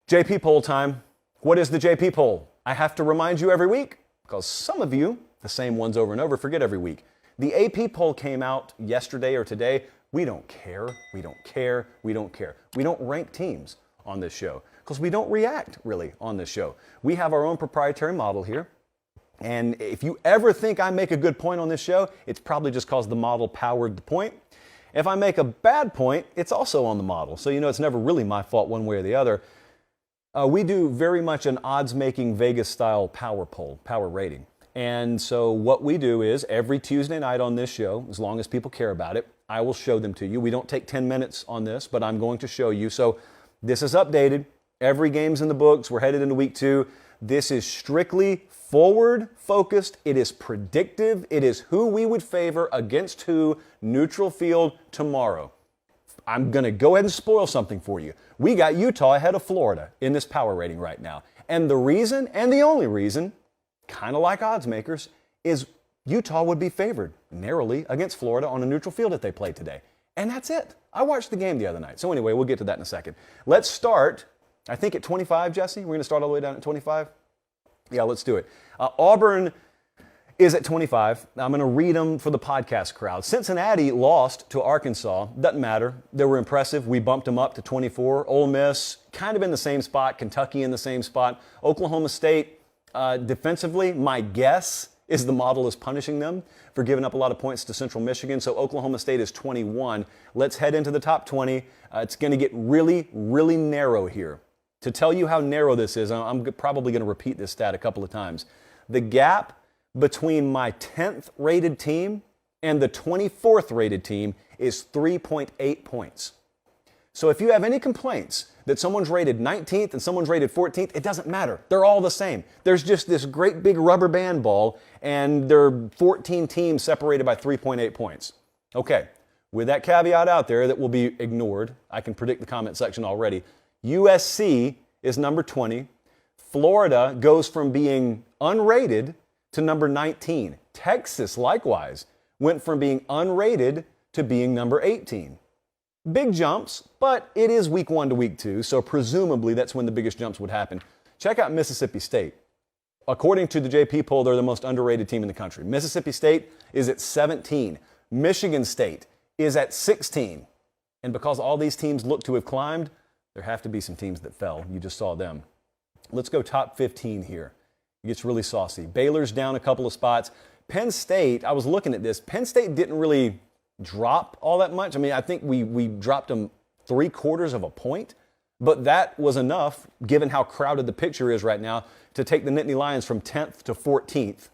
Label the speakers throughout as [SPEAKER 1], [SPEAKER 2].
[SPEAKER 1] JP poll time. What is the JP poll? I have to remind you every week because some of you, the same ones over and over, forget every week. The AP poll came out yesterday or today. We don't care. We don't care. We don't care. We don't rank teams on this show because we don't react really on this show. We have our own proprietary model here. And if you ever think I make a good point on this show, it's probably just because the model powered the point. If I make a bad point, it's also on the model. So you know it's never really my fault one way or the other. We do very much an odds-making Vegas-style power poll, power rating. And so what we do is every Tuesday night on this show, as long as people care about it, I will show them to you. We don't take 10 minutes on this, but I'm going to show you. So this is updated. Every game's in the books. We're headed into week 2. This is strictly forward-focused. It is predictive. It is who we would favor against who, neutral field tomorrow. I'm going to go ahead and spoil something for you. We got Utah ahead of Florida in this power rating right now. And the reason, and the only reason, kind of like odds makers, is Utah would be favored narrowly against Florida on a neutral field if they played today. And that's it. I watched the game the other night. So anyway, we'll get to that in a second. Let's start, I think at 25, Jesse. We're going to start all the way down at 25. Yeah, let's do it. Auburn is at 25. I'm going to read them for the podcast crowd. Cincinnati lost to Arkansas. Doesn't matter. They were impressive. We bumped them up to 24. Ole Miss, kind of in the same spot. Kentucky in the same spot. Oklahoma State, defensively, my guess is the model is punishing them for giving up a lot of points to Central Michigan. So Oklahoma State is 21. Let's head into the top 20. It's going to get really, really narrow here. To tell you how narrow this is, I'm probably going to repeat this stat a couple of times. The gap between my 10th rated team and the 24th rated team is 3.8 points. So if you have any complaints that someone's rated 19th and someone's rated 14th, it doesn't matter. They're all the same. There's just this great big rubber band ball, and there are 14 teams separated by 3.8 points. Okay, with that caveat out there that will be ignored, I can predict the comment section already. USC is number 20. Florida goes from being unrated to number 19. Texas, likewise, went from being unrated to being number 18. Big jumps, but it is week 1 to week 2, so presumably that's when the biggest jumps would happen. Check out Mississippi State. According to the JP poll, they're the most underrated team in the country. Mississippi State is at 17. Michigan State is at 16. And because all these teams look to have climbed, there have to be some teams that fell. You just saw them. Let's go top 15 here. It gets really saucy. Baylor's down a couple of spots. Penn State, I was looking at this. Penn State didn't really drop all that much. I mean, I think we dropped them 3/4 of a point, but that was enough, given how crowded the picture is right now, to take the Nittany Lions from 10th to 14th.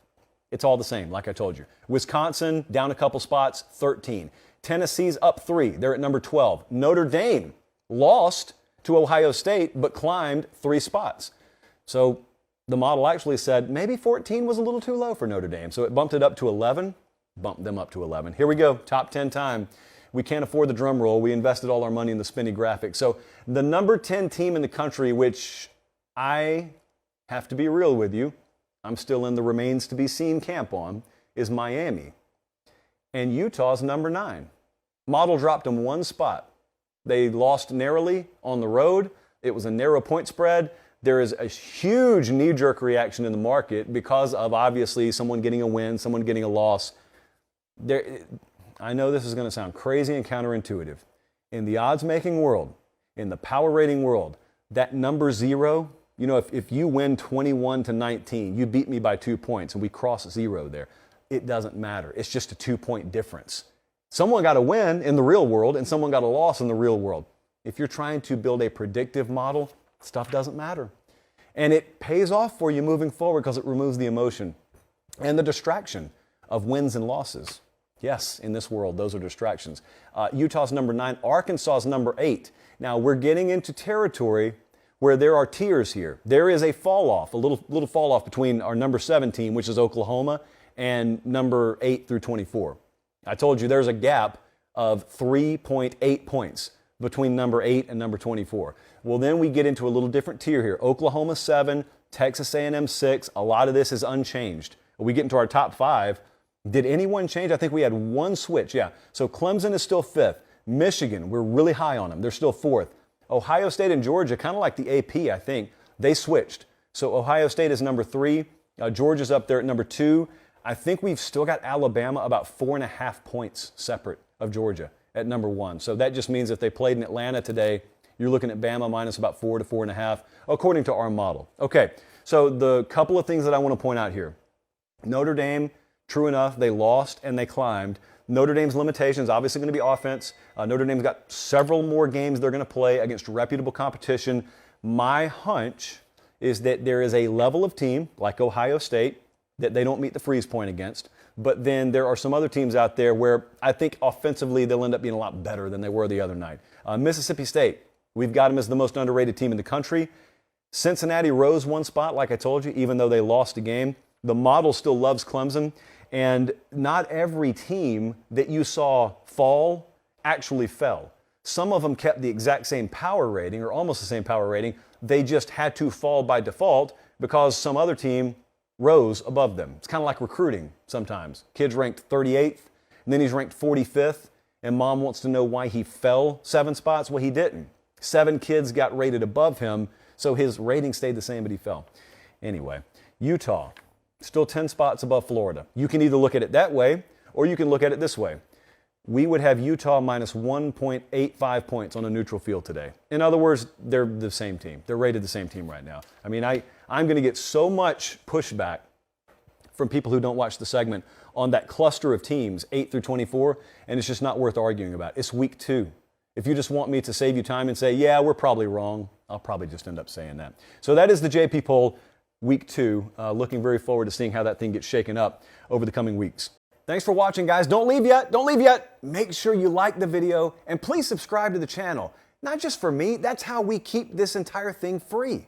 [SPEAKER 1] It's all the same, like I told you. Wisconsin, down a couple spots, 13. Tennessee's up 3. They're at number 12. Notre Dame lost to Ohio State, but climbed 3 spots. So the model actually said maybe 14 was a little too low for Notre Dame. So it bumped it up to 11, bumped them up to 11. Here we go, top 10 time. We can't afford the drum roll. We invested all our money in the spinny graphic. So the number 10 team in the country, which I have to be real with you, I'm still in the remains to be seen camp on, is Miami. And Utah's number 9. Model dropped them 1 spot. They lost narrowly on the road. It was a narrow point spread. There is a huge knee-jerk reaction in the market because of obviously someone getting a win, someone getting a loss. I know this is going to sound crazy and counterintuitive. In the odds-making world, in the power rating world, that number 0, you know, if you win 21-19, you beat me by 2 points and we cross 0 there, it doesn't matter. It's just a 2-point difference. Someone got a win in the real world and someone got a loss in the real world. If you're trying to build a predictive model, stuff doesn't matter. And it pays off for you moving forward because it removes the emotion and the distraction of wins and losses. Yes, in this world, those are distractions. Utah's number 9, Arkansas's number 8. Now, we're getting into territory where there are tiers here. There is a fall off, a little fall off between our number 7 team, which is Oklahoma, and number 8 through 24. I told you there's a gap of 3.8 points between number 8 and number 24. Well, then we get into a little different tier here. Oklahoma 7, Texas A&M 6. A lot of this is unchanged. We get into our top 5. Did anyone change? I think we had 1 switch. Yeah. So Clemson is still 5th. Michigan, we're really high on them. They're still 4th. Ohio State and Georgia, kind of like the AP, I think, they switched. So Ohio State is number 3. Georgia's up there at number 2. I think we've still got Alabama about 4.5 points separate of Georgia at number 1. So that just means if they played in Atlanta today, you're looking at Bama minus about 4 to 4.5, according to our model. Okay, so the couple of things that I want to point out here. Notre Dame, true enough, they lost and they climbed. Notre Dame's limitations obviously going to be offense. Notre Dame's got several more games they're going to play against reputable competition. My hunch is that there is a level of team, like Ohio State, that they don't meet the freeze point against. But then there are some other teams out there where I think offensively they'll end up being a lot better than they were the other night. Mississippi State, we've got them as the most underrated team in the country. Cincinnati rose 1 spot, like I told you, even though they lost a game. The model still loves Clemson. And not every team that you saw fall actually fell. Some of them kept the exact same power rating or almost the same power rating. They just had to fall by default because some other team rose above them. It's kind of like recruiting sometimes. Kid's ranked 38th, and then he's ranked 45th, and mom wants to know why he fell 7 spots. Well, he didn't. 7 kids got rated above him, so his rating stayed the same, but he fell. Anyway, Utah, still 10 spots above Florida. You can either look at it that way, or you can look at it this way. We would have Utah minus 1.85 points on a neutral field today. In other words, they're the same team. They're rated the same team right now. I mean, I'm going to get so much pushback from people who don't watch the segment on that cluster of teams, 8 through 24, and it's just not worth arguing about. It's week 2. If you just want me to save you time and say, yeah, we're probably wrong, I'll probably just end up saying that. So that is the JP poll, week 2. Looking very forward to seeing how that thing gets shaken up over the coming weeks. Thanks for watching, guys. Don't leave yet. Don't leave yet. Make sure you like the video and please subscribe to the channel. Not just for me, that's how we keep this entire thing free.